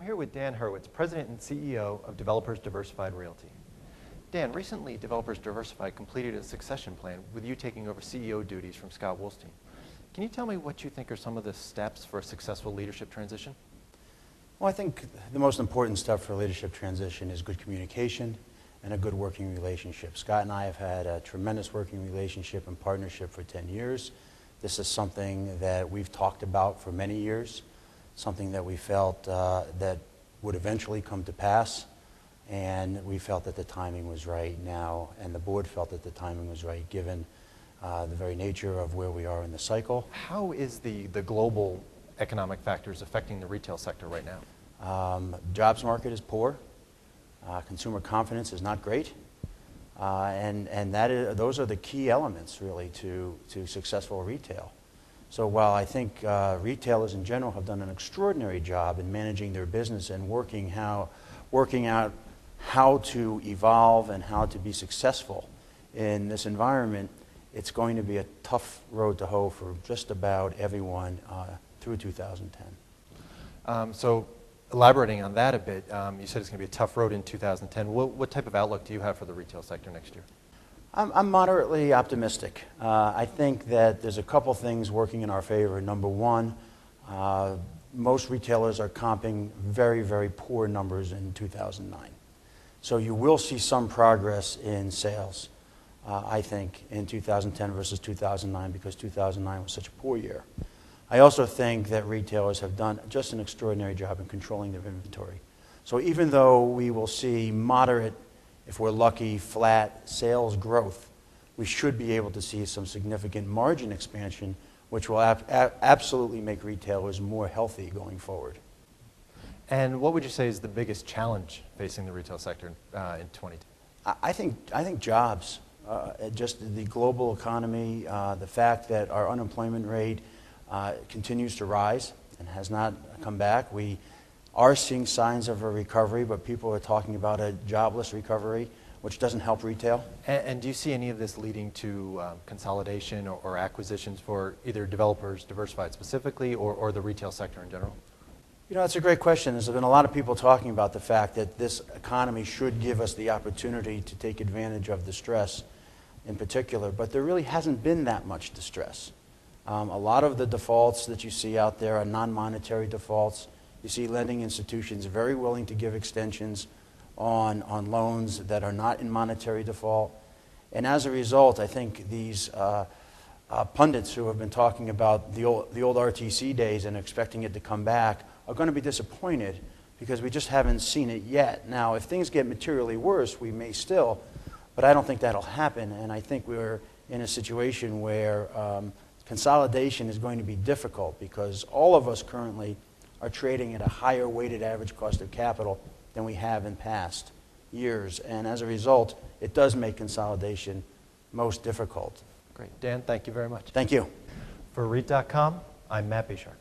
here with Dan Hurwitz, President and CEO of Developers Diversified Realty. Dan, recently Developers Diversified completed a succession plan with you taking over CEO duties from Scott Wolstein. Can you tell me what you think are some of the steps for a successful leadership transition? Well, I think the most important step for a leadership transition is good communication and a good working relationship. Scott and I have had a tremendous working relationship and partnership for 10 years. This is something that we've talked about for many years, something that we felt that would eventually come to pass, and we felt that the timing was right now, and the board felt that the timing was right given the very nature of where we are in the cycle. How is the global economic factors affecting the retail sector right now? Jobs market is poor. Consumer confidence is not great. And those are the key elements, really, to successful retail. So while I think retailers in general have done an extraordinary job in managing their business and working out how to evolve and how to be successful in this environment, it's going to be a tough road to hoe for just about everyone through 2010. So elaborating on that a bit, you said it's going to be a tough road in 2010. What type of outlook do you have for the retail sector next year? I'm moderately optimistic. I think that there's a couple things working in our favor. Number one, most retailers are comping very, very poor numbers in 2009. So you will see some progress in sales, I think, in 2010 versus 2009 because 2009 was such a poor year. I also think that retailers have done just an extraordinary job in controlling their inventory. So even though we will see moderate, if we're lucky, flat sales growth, we should be able to see some significant margin expansion, which will absolutely make retailers more healthy going forward. And what would you say is the biggest challenge facing the retail sector in 2010? I think jobs, just the global economy, the fact that our unemployment rate continues to rise and has not come back. We are seeing signs of a recovery, but people are talking about a jobless recovery, which doesn't help retail. And do you see any of this leading to consolidation or acquisitions for either Developers Diversified specifically or the retail sector in general? You know, it's a great question. There's been a lot of people talking about the fact that this economy should give us the opportunity to take advantage of distress in particular, but there really hasn't been that much distress. A lot of the defaults that you see out there are non-monetary defaults. You see lending institutions very willing to give extensions on loans that are not in monetary default. And as a result, I think these pundits who have been talking about the old RTC days and expecting it to come back are going to be disappointed because we just haven't seen it yet. Now, if things get materially worse, we may still, but I don't think that'll happen. And I think we're in a situation where consolidation is going to be difficult because all of us currently are trading at a higher weighted average cost of capital than we have in past years. And as a result, it does make consolidation most difficult. Great. Dan, thank you very much. Thank you. For REIT.com, I'm Matt Bishar.